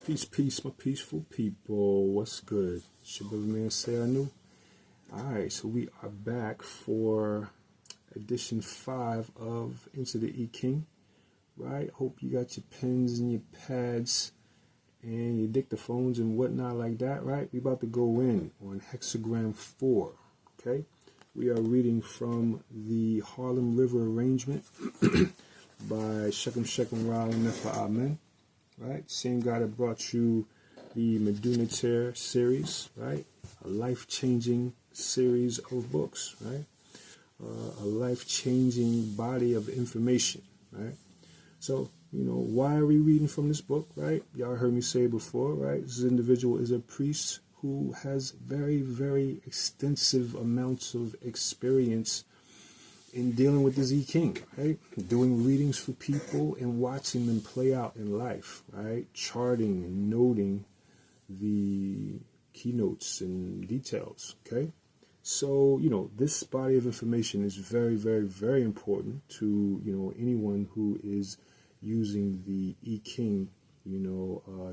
Peace, peace, my peaceful people. What's good? It's your brother man say I knew. Alright, so we are back for edition 5 of Into the I Ching. Right? Hope you got your pens and your pads and your dictaphones and whatnot like that, right? We about to go in on Hexagram 4. Okay? We are reading from the Harlem River Arrangement by Shechem Raleigh Nefer Amen. Right, same guy that brought you the Meduniter series, right? A life-changing series of books, right? A life-changing body of information, right? So, why are we reading from this book, right? Y'all heard me say before, right? This individual is a priest who has very, very extensive amounts of experience in dealing with this I Ching, right? Doing readings for people and watching them play out in life, right? Charting and noting the keynotes and details, okay? So, this body of information is very, very, very important to, anyone who is using the I Ching,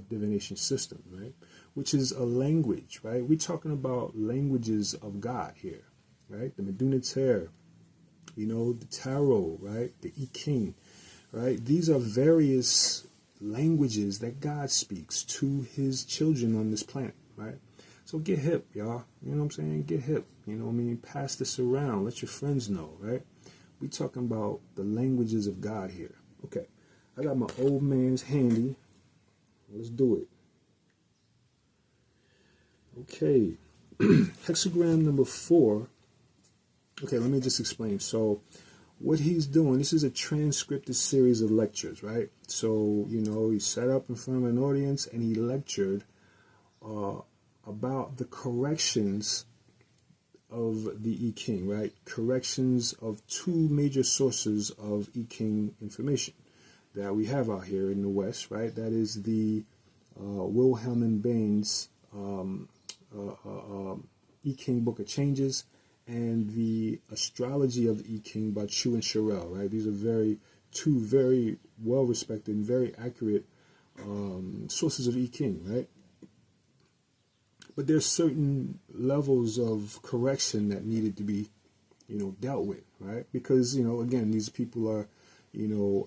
divination system, right? Which is a language, right? We're talking about languages of God here, right? The Meduniter, the tarot, right? The I Ching, right? These are various languages that God speaks to his children on this planet, right? So get hip, y'all. You know what I'm saying? Get hip. Pass this around. Let your friends know, right? We talking about the languages of God here. Okay. I got my old man's handy. Let's do it. Okay. Hexagram number 4. Okay, let me just explain. So what he's doing, this is a transcripted series of lectures, right? So, he sat up in front of an audience and he lectured about the corrections of the I Ching, right? Corrections of 2 major sources of I Ching information that we have out here in the West, right? That is the Wilhelm and Bain's I Ching Book of Changes and the Astrology of the I Ching by Chu and Sherrill, right? These are 2 very well-respected and very accurate sources of I Ching, right? But there's certain levels of correction that needed to be, dealt with, right? Because, again, these people are,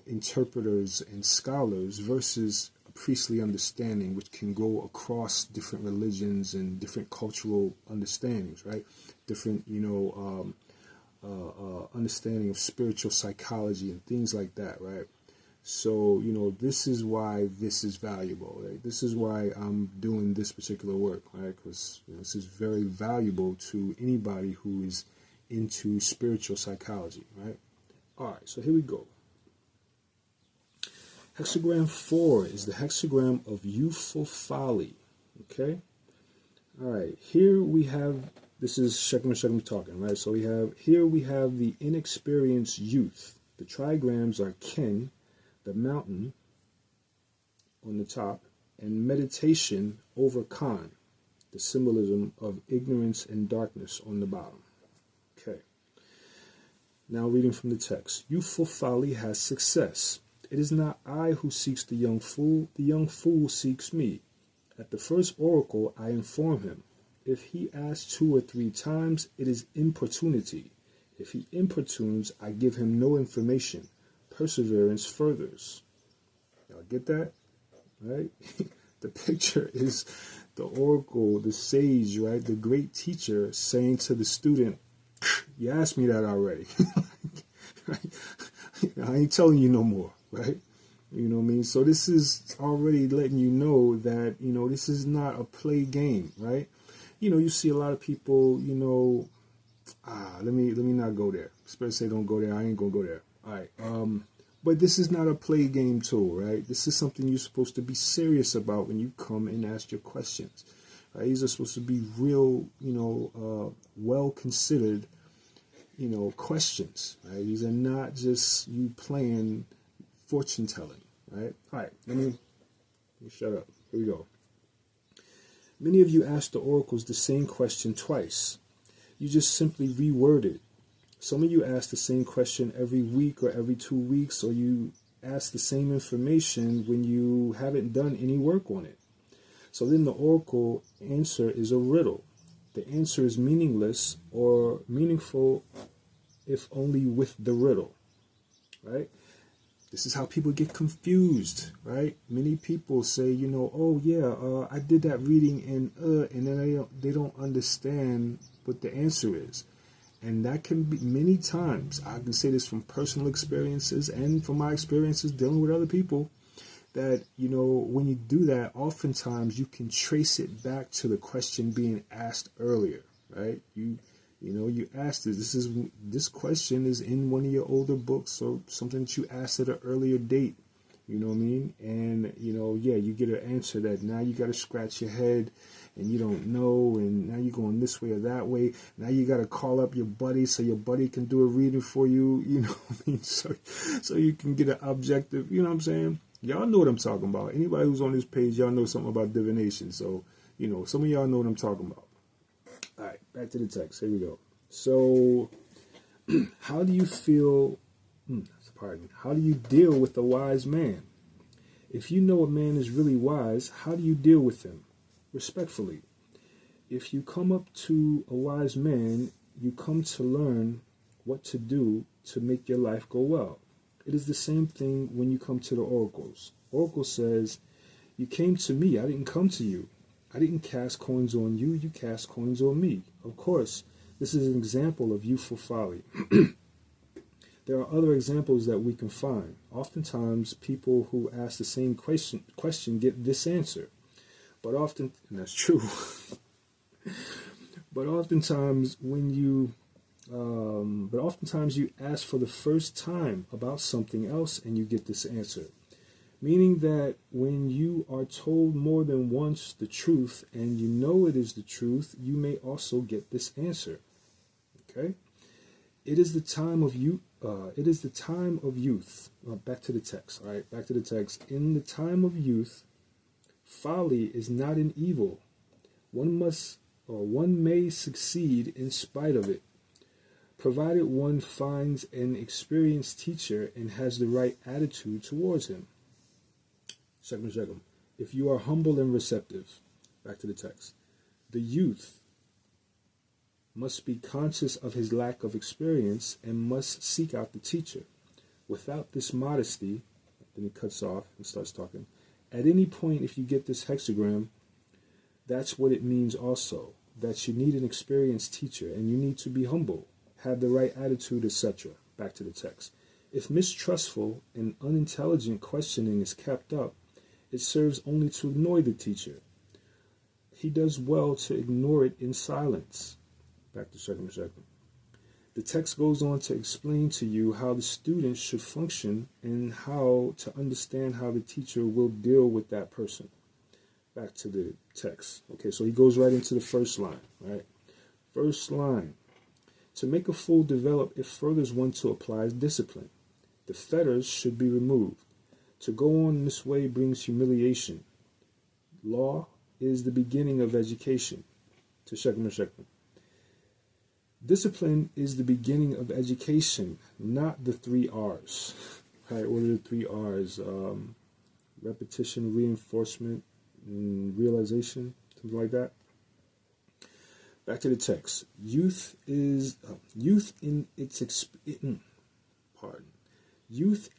interpreters and scholars versus a priestly understanding, which can go across different religions and different cultural understandings, right? Different, understanding of spiritual psychology and things like that, right? So, this is why this is valuable, right? This is why I'm doing this particular work, right? Because this is very valuable to anybody who is into spiritual psychology, right? All right, so here we go. Hexagram 4 is the hexagram of Youthful Folly, okay? All right, here we have, this is Shechem talking, right? So we have the inexperienced youth. The trigrams are Ken, the mountain on the top, and meditation over Khan, the symbolism of ignorance and darkness on the bottom. Okay. Now reading from the text. Youthful folly has success. It is not I who seeks the young fool seeks me. At the first oracle I inform him. If he asks 2 or 3 times, it is importunity. If he importunes, I give him no information. Perseverance furthers. Y'all get that? Right? The picture is the oracle, the sage, right? The great teacher saying to the student, you asked me that already. Right? I ain't telling you no more, right? You know what I mean? So this is already letting you know that, this is not a play game, right? You see a lot of people, let me not go there. Spirit say don't go there. I ain't gonna go there. All right. But this is not a play game tool, right? This is something you're supposed to be serious about when you come and ask your questions. Right? These are supposed to be real, well considered, questions. Right? These are not just you playing fortune telling. Right? All right. Let me shut up. Here we go. Many of you asked the oracles the same question twice. You just simply reword it. Some of you ask the same question every week or every 2 weeks, or you ask the same information when you haven't done any work on it. So then the oracle answer is a riddle. The answer is meaningless or meaningful if only with the riddle, right? This is how people get confused, right? Many people say, you know, oh yeah, I did that reading and then they don't understand what the answer is. And that can be many times. I can say this from personal experiences and from my experiences dealing with other people, that, you know, when you do that, oftentimes you can trace it back to the question being asked earlier, right? You know, you asked it. This question is in one of your older books or something that you asked at an earlier date. You know what I mean? And, you know, yeah, you get an answer that now you got to scratch your head and you don't know. And now you're going this way or that way. Now you got to call up your buddy so your buddy can do a reading for you. You know what I mean? So you can get an objective. You know what I'm saying? Y'all know what I'm talking about. Anybody who's on this page, y'all know something about divination. So, you know, some of y'all know what I'm talking about. All right, back to the text. Here we go. So, how do you feel, how do you deal with a wise man? If you know a man is really wise, how do you deal with him? Respectfully. If you come up to a wise man, you come to learn what to do to make your life go well. It is the same thing when you come to the oracles. Oracle says, you came to me, I didn't come to you. I didn't cast coins on you, you cast coins on me. Of course, this is an example of youthful folly. There are other examples that we can find. Oftentimes, people who ask the same question get this answer. But often, and that's true, but oftentimes you ask for the first time about something else and you get this answer. Meaning that when you are told more than once the truth and you know it is the truth, you may also get this answer. Okay? It is the time of youth. Back to the text. All right, back to the text. In the time of youth, folly is not an evil. One may succeed in spite of it, provided one finds an experienced teacher and has the right attitude towards him. Second. If you are humble and receptive, back to the text, the youth must be conscious of his lack of experience and must seek out the teacher. Without this modesty, then he cuts off and starts talking. At any point, if you get this hexagram, that's what it means also, that you need an experienced teacher and you need to be humble, have the right attitude, etc. Back to the text. If mistrustful and unintelligent questioning is kept up, it serves only to ignore the teacher. He does well to ignore it in silence. Back to second. The text goes on to explain to you how the students should function and how to understand how the teacher will deal with that person. Back to the text. Okay, so he goes right into the first line, right? First line. To make a fool develop, it furthers one to apply discipline. The fetters should be removed. To go on this way brings humiliation. Law is the beginning of education. To Shekhar. Discipline is the beginning of education, not the 3 R's. Right? What are the 3 R's? Repetition, reinforcement, and realization, something like that. Back to the text. Youth in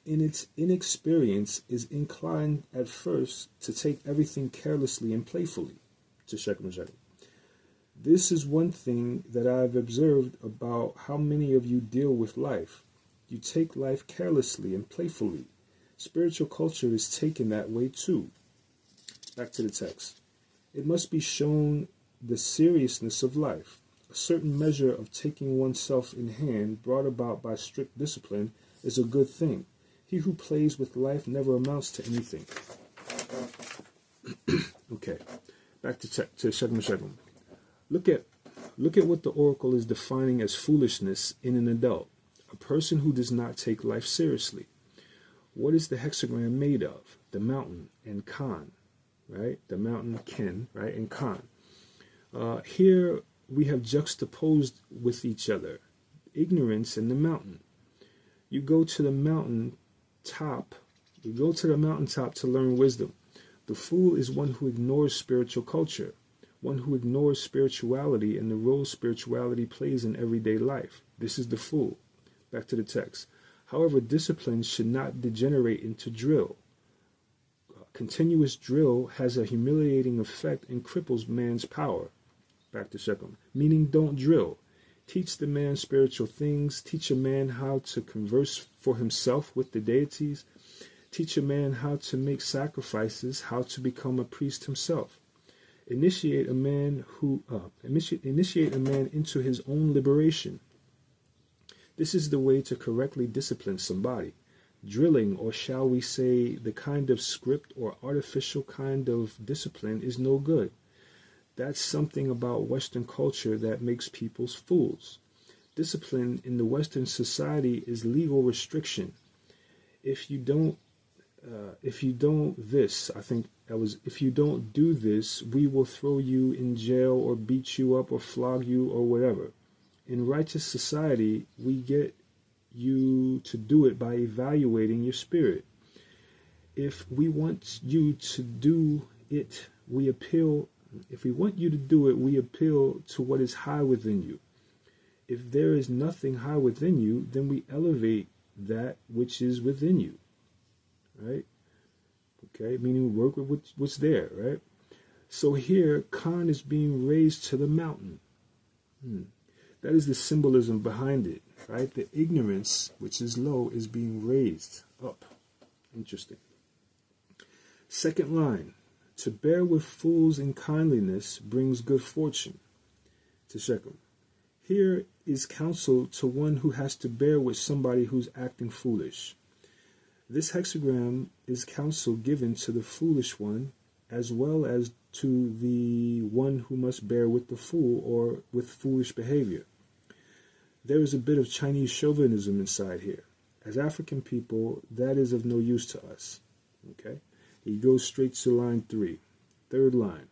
its inexperience is inclined at first to take everything carelessly and playfully. To Shekhar. This is one thing that I've observed about how many of you deal with life. You take life carelessly and playfully. Spiritual culture is taken that way too. Back to the text. It must be shown the seriousness of life. A certain measure of taking oneself in hand, brought about by strict discipline, is a good thing. He who plays with life never amounts to anything. Okay, back to Shekhar. Look at what the oracle is defining as foolishness in an adult, a person who does not take life seriously. What is the hexagram made of? The mountain and Khan, right? The mountain Ken, right? And Khan. Here we have juxtaposed with each other ignorance and the mountain. You go to the mountain top to learn wisdom. The fool is one who ignores spiritual culture, one who ignores spirituality and the role spirituality plays in everyday life. This is the fool. Back to the text. However, discipline should not degenerate into drill. Continuous drill has a humiliating effect and cripples man's power. Back to second. Meaning, don't drill. Teach the man spiritual things. Teach a man how to converse for himself with the deities. Teach a man how to make sacrifices, how to become a priest himself. Initiate a man into his own liberation. This is the way to correctly discipline somebody. Drilling, or shall we say, the kind of script or artificial kind of discipline is no good. That's something about Western culture that makes people fools. Discipline in the Western society is legal restriction. If you don't do this, we will throw you in jail or beat you up or flog you or whatever. In righteous society, we get you to do it by evaluating your spirit. If we want you to do it, we appeal to what is high within you. If there is nothing high within you, then we elevate that which is within you. Right? Okay, meaning work with what's there, right? So here, Khan is being raised to the mountain. That is the symbolism behind it, right? The ignorance, which is low, is being raised up. Interesting. Second line. To bear with fools in kindliness brings good fortune. To second. Here is counsel to one who has to bear with somebody who's acting foolish. This hexagram is counsel given to the foolish one as well as to the one who must bear with the fool or with foolish behavior. There is a bit of Chinese chauvinism inside here. As African people, that is of no use to us. Okay? He goes straight to line 3. Third line.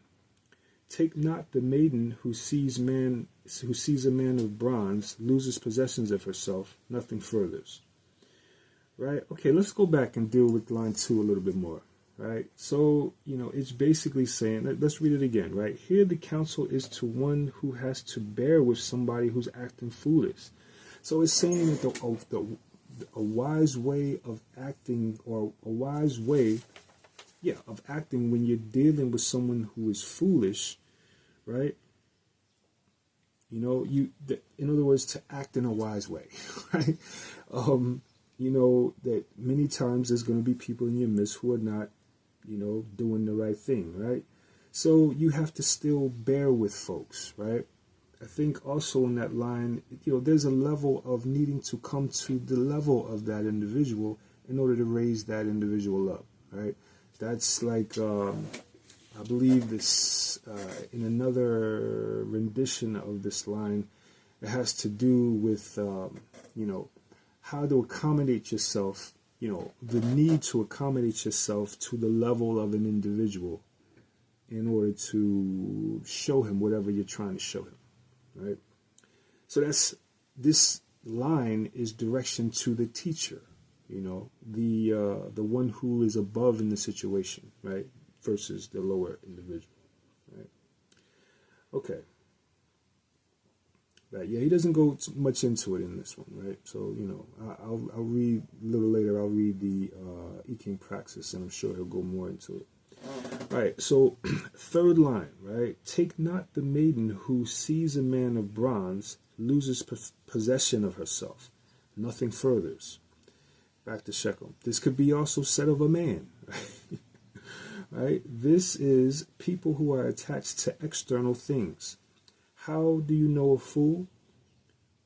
Take not the maiden who sees a man of bronze, loses possessions of herself, nothing furthers. Right? Okay, let's go back and deal with line 2 a little bit more. Right? So, it's basically saying, let's read it again, right? Here the counsel is to one who has to bear with somebody who's acting foolish. So it's saying that a wise way of acting, or a wise way, of acting when you're dealing with someone who is foolish, right? In other words, to act in a wise way, right? That many times there's going to be people in your midst who are not, doing the right thing, right? So you have to still bear with folks, right? I think also in that line, there's a level of needing to come to the level of that individual in order to raise that individual up, right? That's like, I believe this, in another rendition of this line, it has to do with, how to accommodate yourself, the need to accommodate yourself to the level of an individual in order to show him whatever you're trying to show him, right? So this line is direction to the teacher, the one who is above in the situation, right, versus the lower individual, right? Okay. Right, yeah, he doesn't go much into it in this one, right? So, I'll read a little later. I'll read the I Ching Praxis, and I'm sure he'll go more into it. All right, so third line, right? Take not the maiden who sees a man of bronze, loses possession of herself. Nothing furthers. Back to Shekel. This could be also said of a man, right? Right? This is people who are attached to external things. How do you know a fool?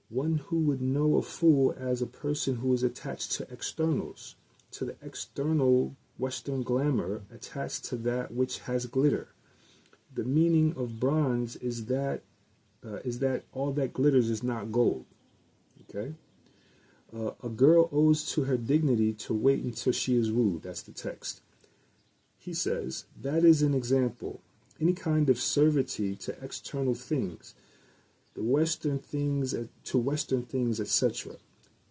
One who would know a fool as a person who is attached to externals, to the external Western glamour attached to that which has glitter. The meaning of bronze is that all that glitters is not gold. Okay? A girl owes to her dignity to wait until she is wooed. That's the text. He says, that is an example. Any kind of servitude to external things, to Western things, etc.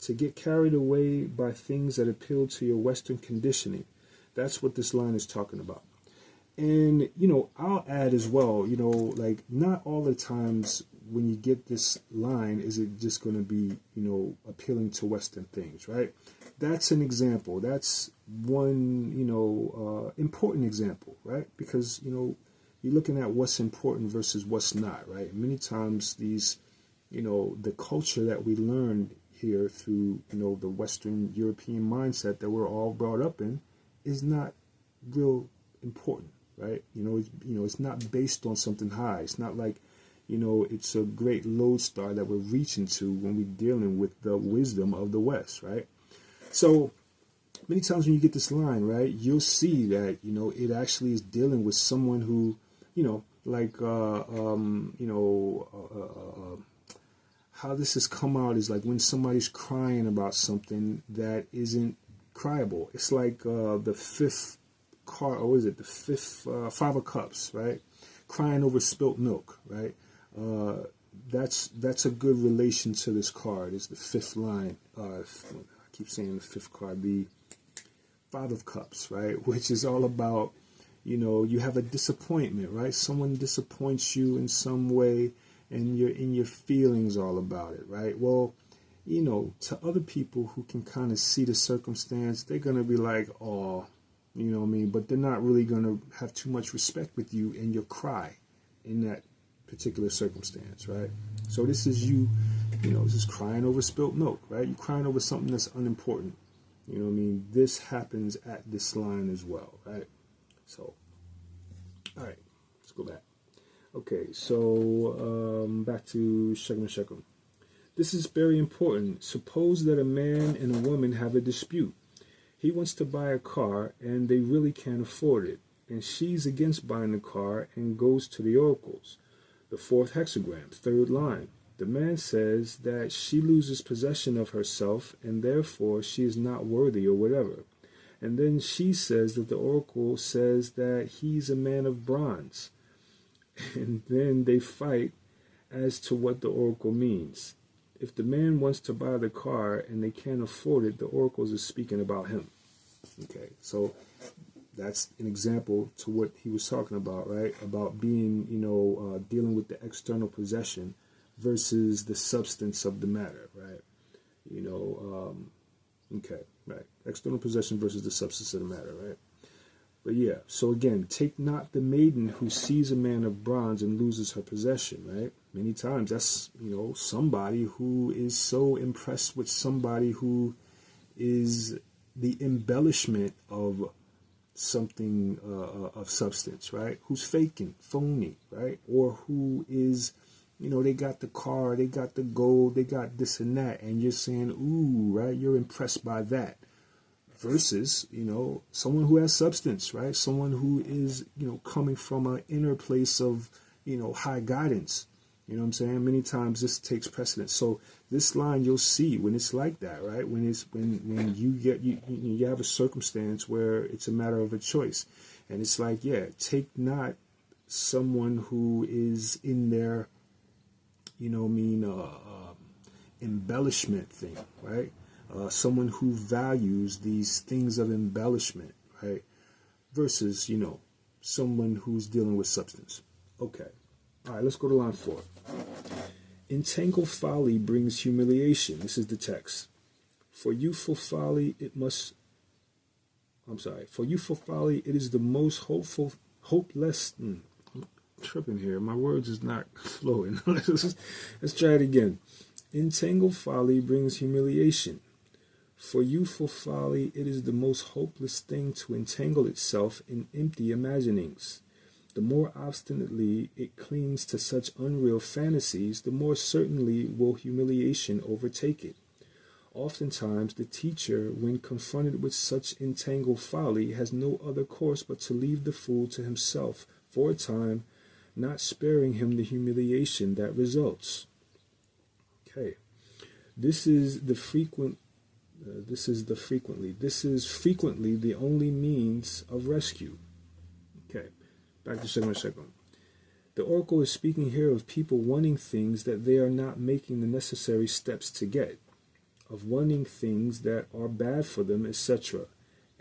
To get carried away by things that appeal to your Western conditioning. That's what this line is talking about. And, you know, I'll add as well, you know, like not all the times when you get this line is it just going to be, you know, appealing to Western things, right? That's an example. That's one, you know, important example, right? Because, you know, you're looking at what's important versus what's not, right? Many times these, you know, the culture that we learn here through, you know, the Western European mindset that we're all brought up in is not real important, right? It's not based on something high. It's not like, you know, it's a great lodestar that we're reaching to when we're dealing with the wisdom of the West, right? So many times when you get this line, right, you'll see that, you know, it actually is dealing with someone who, you know, like, how this has come out is like when somebody's crying about something that isn't cryable. It's like the fifth card, or is it the fifth, Five of Cups, right? Crying over spilt milk, right? That's a good relation to this card. It's the fifth line. I keep saying the fifth card, the Five of Cups, right? Which is all about, you know, you have a disappointment, right? Someone disappoints you in some way, and you're in your feelings all about it, right? Well, you know, to other people who can kind of see the circumstance, they're going to be like, oh, you know what I mean? But they're not really going to have too much respect with you and your cry in that particular circumstance, right? So this is you know, just crying over spilt milk, right? You're crying over something that's unimportant. You know what I mean? This happens at this line as well, right? So, all right, let's go back. Okay, so back to Shechem. This is very important. Suppose that a man and a woman have a dispute. He wants to buy a car and they really can't afford it. And she's against buying the car and goes to the oracles. The fourth hexagram, third line. The man says that she loses possession of herself and therefore she is not worthy or whatever. And then she says that the oracle says that he's a man of bronze. And then they fight as to what the oracle means. If the man wants to buy the car and they can't afford it, the oracles are speaking about him. Okay, so that's an example to what he was talking about, right? About being, you know, dealing with the external possession versus the substance of the matter, right? You know, okay, right. External possession versus the substance of the matter, right? But yeah, so again, take not the maiden who sees a man of bronze and loses her possession, right? Many times that's, you know, somebody who is so impressed with somebody who is the embellishment of something of substance, right? Who's faking, phony, right? Or who is, you know, they got the car, they got the gold, they got this and that, and you're saying, ooh, right? You're impressed by that. Versus, you know, someone who has substance, right? Someone who is, you know, coming from an inner place of, you know, high guidance. You know what I'm saying? Many times this takes precedence. So this line you'll see when it's like that, right? When it's when you have a circumstance where it's a matter of a choice, and it's like, yeah, take not someone who is in their, you know what I mean, embellishment thing, right? Someone who values these things of embellishment, right? Versus, you know, someone who's dealing with substance. Okay. All right, let's go to line 4. Entangled folly brings humiliation. This is the text. For youthful folly, it is the most hopeless. I'm tripping here. My words is not flowing. Let's try it again. Entangled folly brings humiliation. For youthful folly, it is the most hopeless thing to entangle itself in empty imaginings. The more obstinately it clings to such unreal fantasies, the more certainly will humiliation overtake it. Oftentimes, the teacher, when confronted with such entangled folly, has no other course but to leave the fool to himself for a time, not sparing him the humiliation that results. Okay, this is frequently the only means of rescue. Okay, back to second. The oracle is speaking here of people wanting things that they are not making the necessary steps to get, of wanting things that are bad for them, etc.,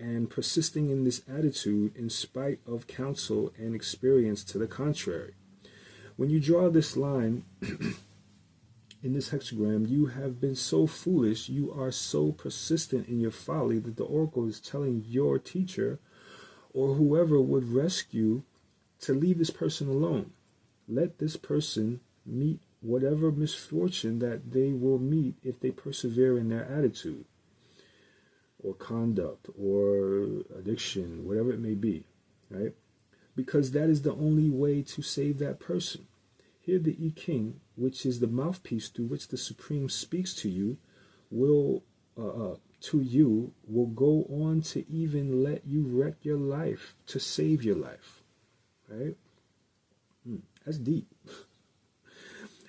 and persisting in this attitude in spite of counsel and experience to the contrary. When you draw this line in this hexagram, you have been so foolish, you are so persistent in your folly that the oracle is telling your teacher or whoever would rescue to leave this person alone. Let this person meet whatever misfortune that they will meet if they persevere in their attitude or conduct or addiction, whatever it may be, right? Because that is the only way to save that person. Here the I Ching, which is the mouthpiece through which the Supreme speaks to you, will go on to even let you wreck your life to save your life, right? That's deep.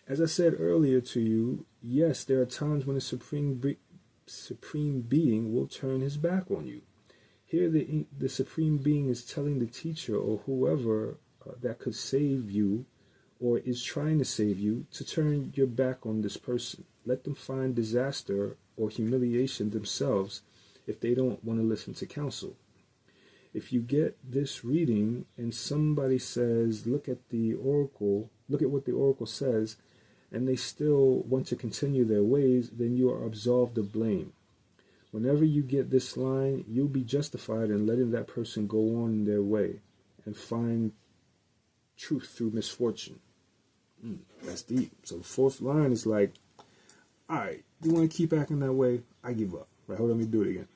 As I said earlier to you, yes, there are times when the Supreme Being will turn his back on you. Here the Supreme Being is telling the teacher or whoever that could save you or is trying to save you to turn your back on this person. Let them find disaster or humiliation themselves if they don't want to listen to counsel. If you get this reading and somebody says, look at what the oracle says, and they still want to continue their ways, then you are absolved of blame. Whenever you get this line, you'll be justified in letting that person go on their way and find truth through misfortune. That's deep. So the fourth line is like, all right, you want to keep acting that way? I give up. Right? Hold on, let me do it again.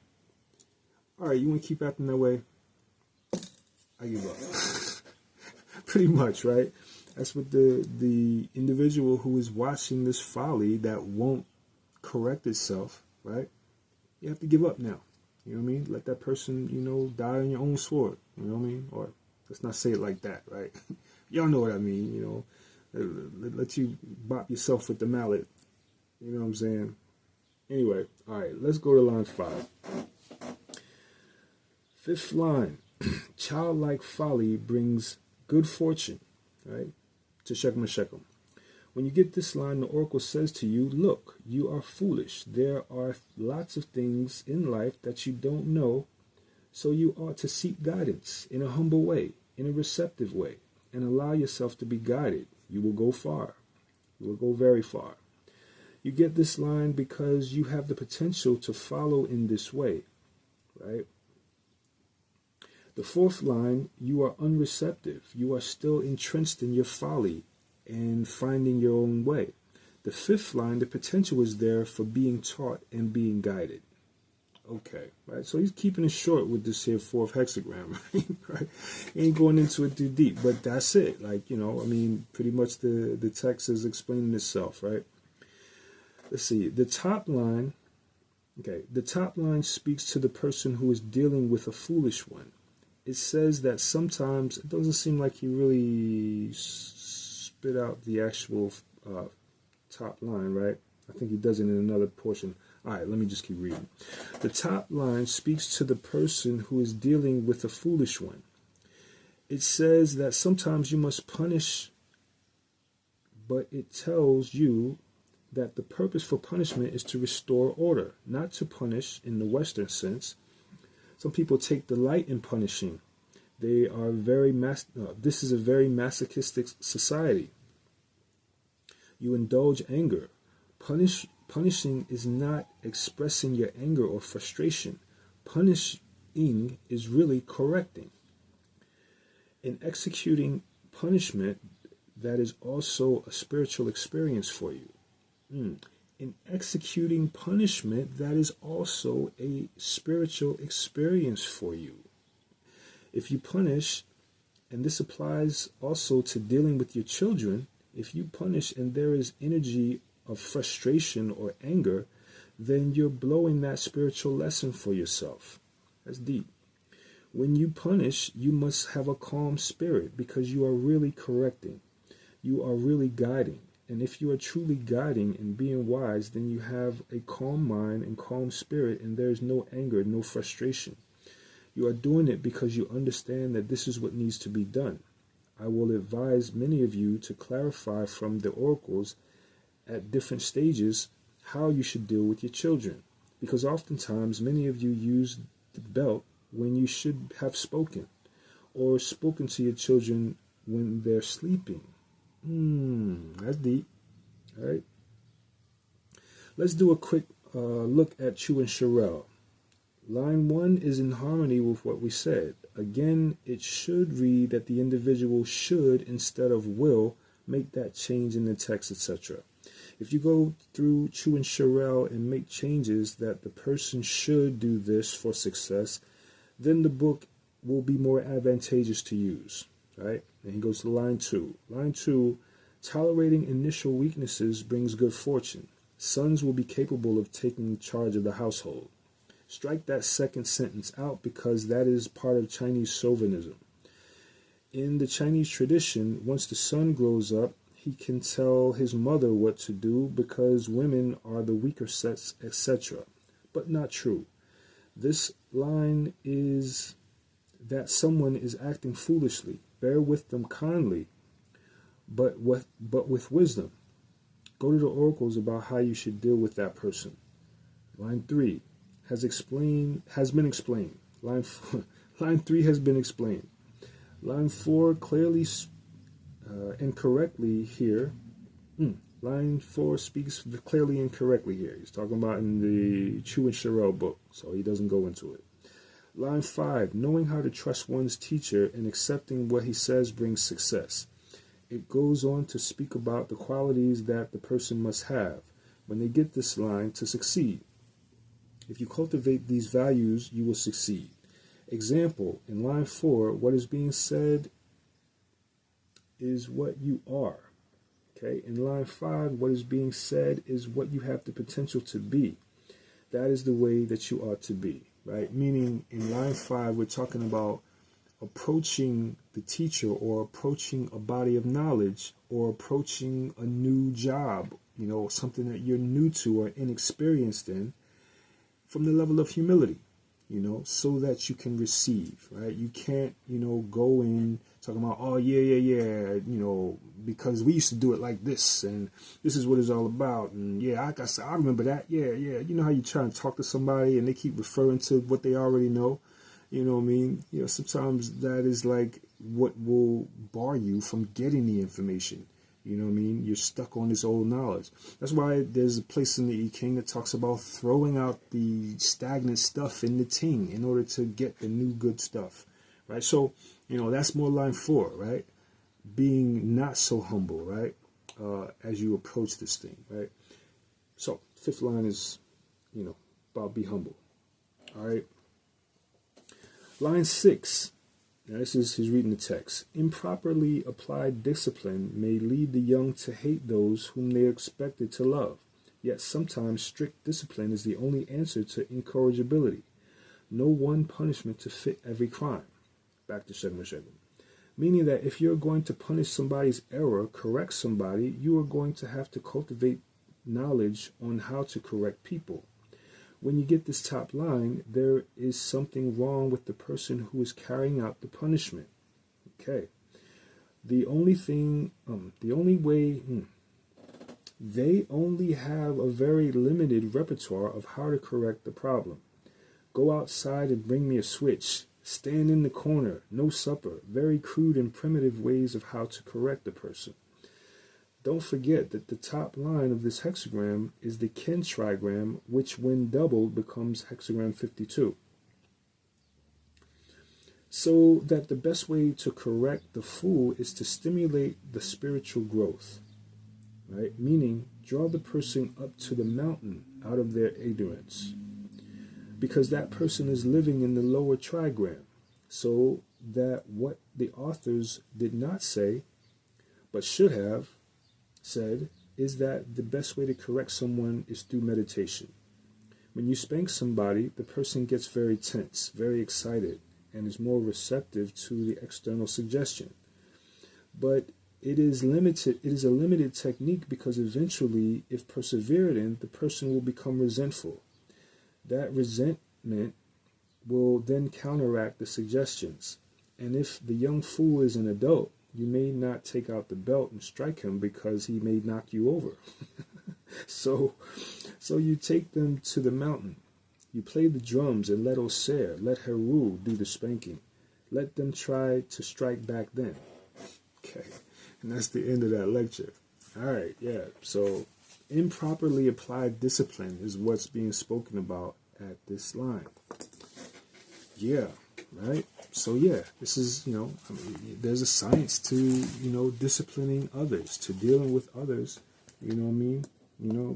All right, you want to keep acting that way? I give up. Pretty much, right? That's what the individual who is watching this folly that won't correct itself, right? You have to give up now. You know what I mean? Let that person, die on your own sword. You know what I mean? Or let's not say it like that, right? Y'all know what I mean, Let you bop yourself with the mallet. You know what I'm saying? Anyway, all right, let's go to line 5. Fifth line. Childlike folly brings good fortune, right? To Shechem. When you get this line, the oracle says to you, look, you are foolish. There are lots of things in life that you don't know, so you ought to seek guidance in a humble way, in a receptive way, and allow yourself to be guided. You will go far. You will go very far. You get this line because you have the potential to follow in this way, right? The fourth line, you are unreceptive. You are still entrenched in your folly and finding your own way. The fifth line, the potential is there for being taught and being guided. Okay, right? So he's keeping it short with this here fourth hexagram, right? He ain't going into it too deep, but that's it. Pretty much the text is explaining itself, right? Let's see. The top line speaks to the person who is dealing with a foolish one. It says that sometimes it doesn't seem like he really spit out the actual top line, right? I think he does it in another portion. All right, let me just keep reading. The top line speaks to the person who is dealing with a foolish one. It says that sometimes you must punish, but it tells you that the purpose for punishment is to restore order, not to punish in the Western sense. Some people take delight in punishing. They are this is a very masochistic society. You indulge anger. Punishing is not expressing your anger or frustration. Punishing is really correcting. In executing punishment, that is also a spiritual experience for you. In executing punishment, that is also a spiritual experience for you. If you punish, and this applies also to dealing with your children, if you punish and there is energy of frustration or anger, then you're blowing that spiritual lesson for yourself. That's deep. When you punish, you must have a calm spirit because you are really correcting. You are really guiding. And if you are truly guiding and being wise, then you have a calm mind and calm spirit, and there is no anger, no frustration. You are doing it because you understand that this is what needs to be done. I will advise many of you to clarify from the oracles at different stages how you should deal with your children. Because oftentimes many of you use the belt, when you should have spoken, or spoken to your children when they're sleeping. That's deep. All right. Let's do a quick look at Chu and Sherelle. Line 1 is in harmony with what we said. Again, it should read that the individual should, instead of will, make that change in the text, etc. If you go through Chu and Sherelle and make changes that the person should do this for success, then the book will be more advantageous to use. Right? And he goes to line 2. Line 2, tolerating initial weaknesses brings good fortune. Sons will be capable of taking charge of the household. Strike that second sentence out because that is part of Chinese chauvinism. In the Chinese tradition, once the son grows up, he can tell his mother what to do because women are the weaker sex, etc. But not true. This line is that someone is acting foolishly. Bear with them kindly, but with wisdom. Go to the oracles about how you should deal with that person. Line 3 has been explained. Line 3 has been explained. Line 4 clearly and correctly here. Line 4 speaks clearly and correctly here. He's talking about in the Chu and Sherelle book, so he doesn't go into it. Line 5, knowing how to trust one's teacher and accepting what he says brings success. It goes on to speak about the qualities that the person must have when they get this line to succeed. If you cultivate these values, you will succeed. Example, in line 4, what is being said is what you are. Okay, in line 5, what is being said is what you have the potential to be. That is the way that you ought to be, right? Meaning, in line 5, we're talking about approaching the teacher or approaching a body of knowledge or approaching a new job, something that you're new to or inexperienced in, from the level of humility, so that you can receive, right? You can't, go in talking about, oh, yeah, because we used to do it like this, and this is what it's all about, and yeah, I remember that, yeah. You know how you try and talk to somebody, and they keep referring to what they already know, you know what I mean? Sometimes that is like what will bar you from getting the information. You know what I mean? You're stuck on this old knowledge. That's why there's a place in the I Ching that talks about throwing out the stagnant stuff in the ting in order to get the new good stuff, right? So, that's more line 4, right? Being not so humble, right? As you approach this thing, right? So, 5th line is, about be humble, all right? Line 6. Now he's reading the text. Improperly applied discipline may lead the young to hate those whom they are expected to love. Yet sometimes strict discipline is the only answer to incorrigibility. No one punishment to fit every crime. Back to Shegma. Meaning that if you're going to punish somebody's error, correct somebody, you are going to have to cultivate knowledge on how to correct people. When you get this top line, there is something wrong with the person who is carrying out the punishment. Okay. They only have a very limited repertoire of how to correct the problem. Go outside and bring me a switch. Stand in the corner. No supper. Very crude and primitive ways of how to correct the person. Don't forget that the top line of this hexagram is the kin trigram, which when doubled becomes hexagram 52. So that the best way to correct the fool is to stimulate the spiritual growth, right? Meaning, draw the person up to the mountain out of their ignorance. Because that person is living in the lower trigram. So that what the authors did not say, but should have said, is that the best way to correct someone is through meditation. When you spank somebody, the person gets very tense, very excited, and is more receptive to the external suggestion. But it is a limited technique because eventually, if persevered in, the person will become resentful. That resentment will then counteract the suggestions. And if the young fool is an adult, you may not take out the belt and strike him because he may knock you over. So you take them to the mountain. You play the drums and let Oser, let Heru do the spanking. Let them try to strike back then. Okay, and that's the end of that lecture. All right, yeah, so improperly applied discipline is what's being spoken about at this line. Yeah, right? So yeah, this is, I mean, there's a science to, disciplining others, to dealing with others, you know what I mean?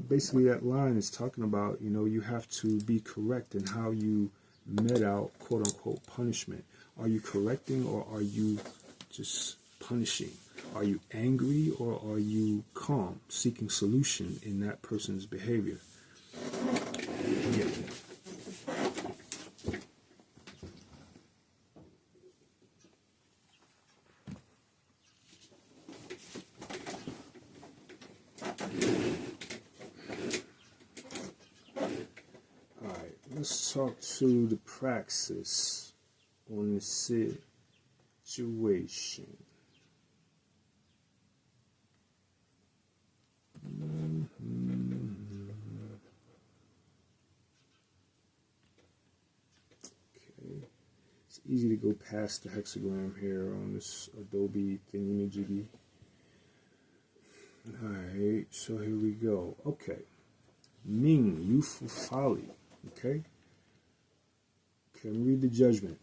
Basically that line is talking about, you have to be correct in how you met out, quote unquote, punishment. Are you correcting or are you just punishing? Are you angry or are you calm, seeking solution in that person's behavior? Yeah. Alright, let's talk to the praxis on the situation. Okay, it's easy to go past the hexagram here on this Adobe thingy-majiggy. Alright, so here we go. Okay, Ming, Youthful Folly. Okay, read the Judgement.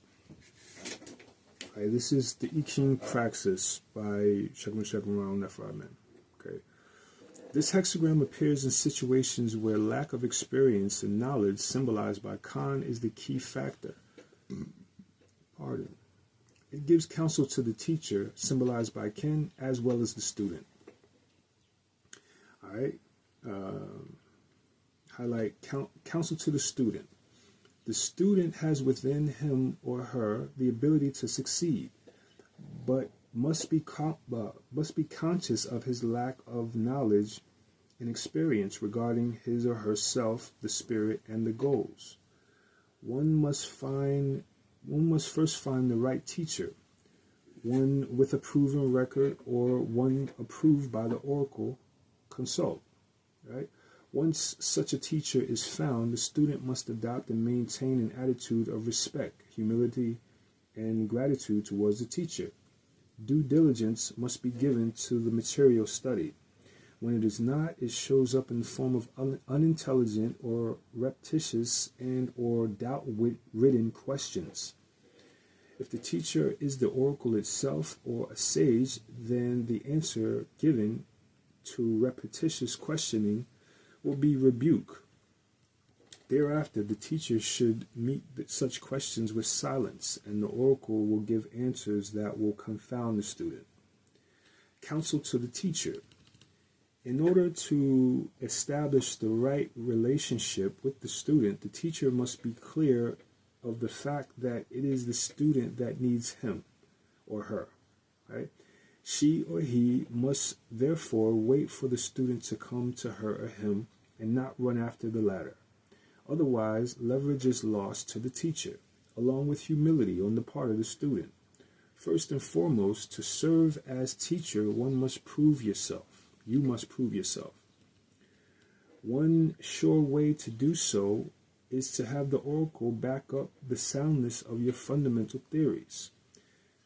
Alright, this is the I Ching Praxis by Judgement, Nefer. Okay. This hexagram appears in situations where lack of experience and knowledge, symbolized by Khan, is the key factor. Pardon. It gives counsel to the teacher, symbolized by Ken, as well as the student. All right. Highlight counsel to the student. The student has within him or her the ability to succeed, but must be conscious of his lack of knowledge and experience regarding his or herself, the spirit, and the goals. One must first find the right teacher, one with a proven record or one approved by the oracle. Consult. Right? Once such a teacher is found, the student must adopt and maintain an attitude of respect, humility, and gratitude towards the teacher. Due diligence must be given to the material studied. When it is not, it shows up in the form of unintelligent or repetitious and or doubt-ridden questions. If the teacher is the oracle itself or a sage, then the answer given to repetitious questioning will be rebuke. Thereafter, the teacher should meet such questions with silence, and the oracle will give answers that will confound the student. Counsel to the teacher. In order to establish the right relationship with the student, the teacher must be clear of the fact that it is the student that needs him or her, right? She or he must therefore wait for the student to come to her or him and not run after the latter. Otherwise, leverage is lost to the teacher, along with humility on the part of the student. First and foremost, to serve as teacher, one must prove yourself. You must prove yourself. One sure way to do so is to have the oracle back up the soundness of your fundamental theories.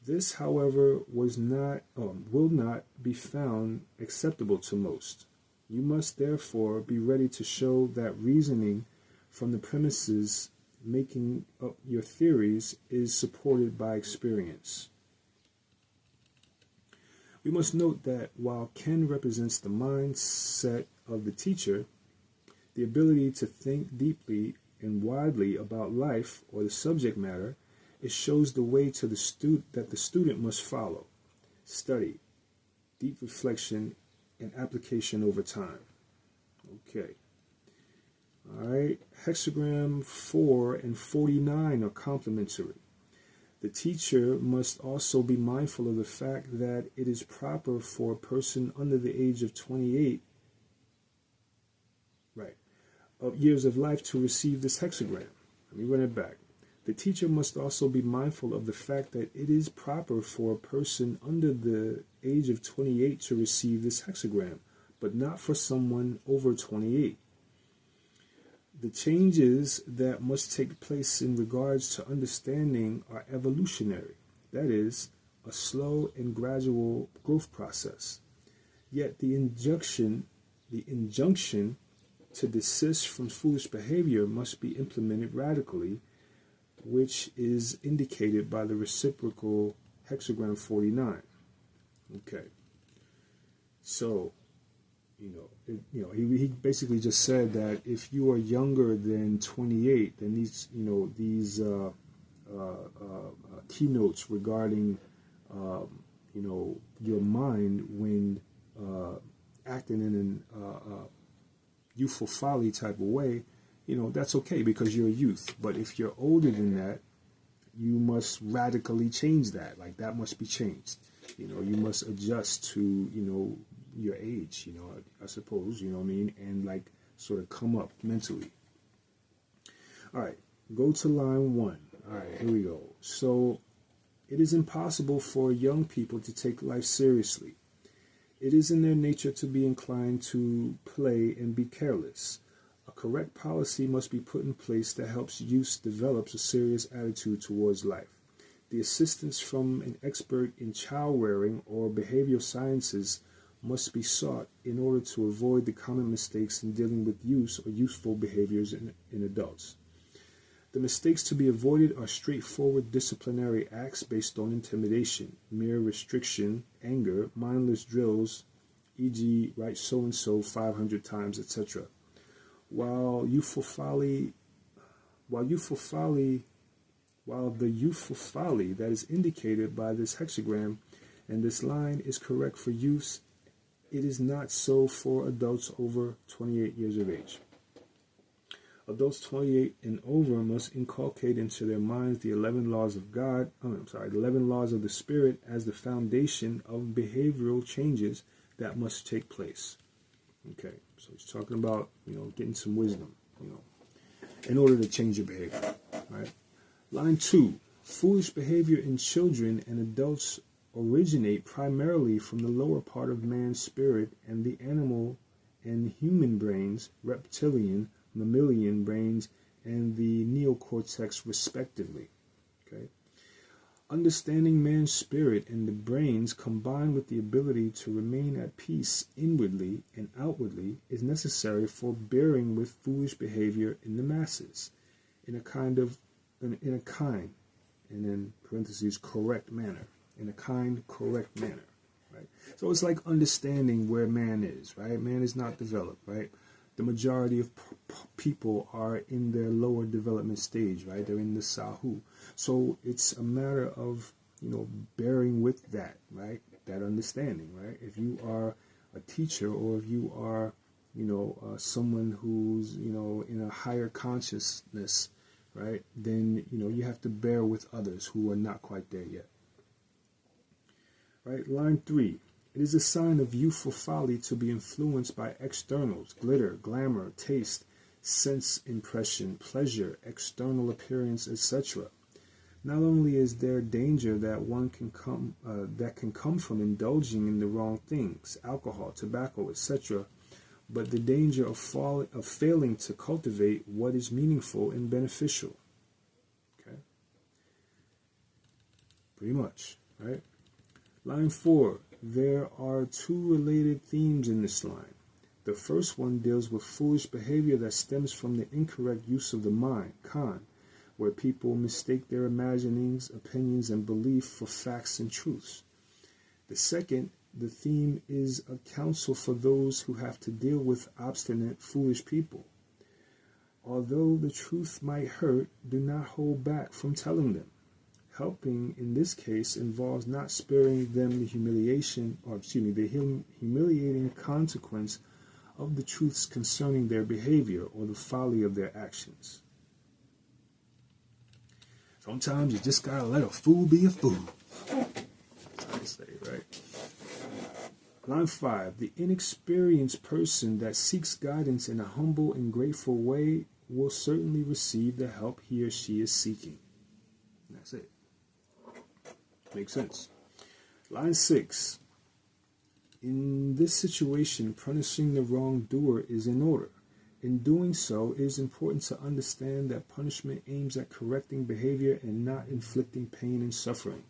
This, however, will not be found acceptable to most. You must therefore be ready to show that reasoning from the premises making up your theories is supported by experience. We must note that while Ken represents the mindset of the teacher, the ability to think deeply and widely about life or the subject matter, it shows the way to that the student must follow. Study, deep reflection, and application over time. Okay. All right. Hexagram 4 and 49 are complementary. The teacher must also be mindful of the fact that it is proper for a person under the age of 28, of years of life to receive this hexagram. Let me run it back. The teacher must also be mindful of the fact that it is proper for a person under the age of 28 to receive this hexagram, but not for someone over 28. The changes that must take place in regards to understanding are evolutionary, that is, a slow and gradual growth process. Yet the injunction to desist from foolish behavior must be implemented radically, which is indicated by the reciprocal Hexagram 49. Okay. So, he basically just said that if you are younger than 28, then these keynotes regarding your mind when acting in an youthful folly type of way, that's okay because you're a youth. But if you're older than that, you must radically change that. Like, that must be changed. You must adjust to, your age, I suppose, and like sort of come up mentally. All right, go to line 1. All right, here we go. So, it is impossible for young people to take life seriously. It is in their nature to be inclined to play and be careless. A correct policy must be put in place that helps youth develop a serious attitude towards life. The assistance from an expert in child rearing or behavioral sciences must be sought in order to avoid the common mistakes in dealing with youth or youthful behaviors in adults. The mistakes to be avoided are straightforward disciplinary acts based on intimidation, mere restriction, anger, mindless drills, e.g., write so-and-so 500 times, etc. While the youthful folly that is indicated by this hexagram and this line is correct for youths, it is not so for adults over 28 years of age. Adults 28 and over must inculcate into their minds the 11 laws of the 11 laws of the Spirit as the foundation of behavioral changes that must take place. Okay, so he's talking about, getting some wisdom, in order to change your behavior, right? Line 2, foolish behavior in children and adults originate primarily from the lower part of man's spirit and the animal and human brains, reptilian, mammalian brains, and the neocortex respectively. Okay? Understanding man's spirit and the brains combined with the ability to remain at peace inwardly and outwardly is necessary for bearing with foolish behavior in the masses in a kind, and in parentheses, correct manner. In a kind, correct manner, right? So it's like understanding where man is, right? Man is not developed, right? The majority of people are in their lower development stage, right? They're in the sahu. So it's a matter of, bearing with that, right? That understanding, right? If you are a teacher or if you are, someone who's, in a higher consciousness, right? Then, you have to bear with others who are not quite there yet. Right, line 3. It is a sign of youthful folly to be influenced by externals, glitter, glamour, taste, sense impression, pleasure, external appearance, etc. Not only is there danger that can come from indulging in the wrong things, alcohol, tobacco, etc., but the danger of failing to cultivate what is meaningful and beneficial. Okay, pretty much, right? Line 4, there are 2 related themes in this line. The first one deals with foolish behavior that stems from the incorrect use of the mind, Khan, where people mistake their imaginings, opinions, and belief for facts and truths. The second, the theme is a counsel for those who have to deal with obstinate, foolish people. Although the truth might hurt, do not hold back from telling them. Helping in this case involves not sparing them the humiliating consequence of the truths concerning their behavior or the folly of their actions. Sometimes you just gotta let a fool be a fool. That's how they say, right? Line 5, the inexperienced person that seeks guidance in a humble and grateful way will certainly receive the help he or she is seeking. And that's it. Makes sense. Line 6. In this situation, punishing the wrongdoer is in order. In doing so, it is important to understand that punishment aims at correcting behavior and not inflicting pain and suffering.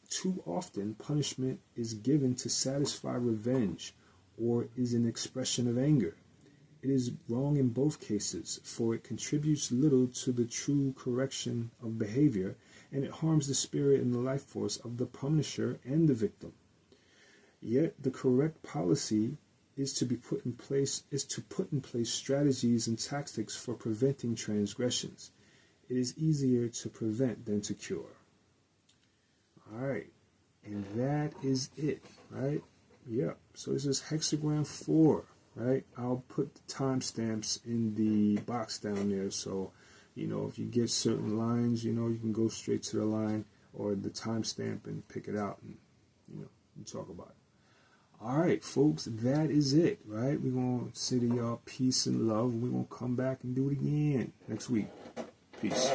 Too often, punishment is given to satisfy revenge or is an expression of anger. It is wrong in both cases, for it contributes little to the true correction of behavior, and it harms the spirit and the life force of the punisher and the victim. Yet the correct policy is to put in place strategies and tactics for preventing transgressions. It is easier to prevent than to cure. All right, and that is it, right? Yeah, so this is Hexagram 4, right? I'll put the timestamps in the box down there, so, if you get certain lines, you can go straight to the line or the timestamp and pick it out and, and talk about it. All right, folks, that is it, right? We're going to say to y'all peace and love. We're going to come back and do it again next week. Peace.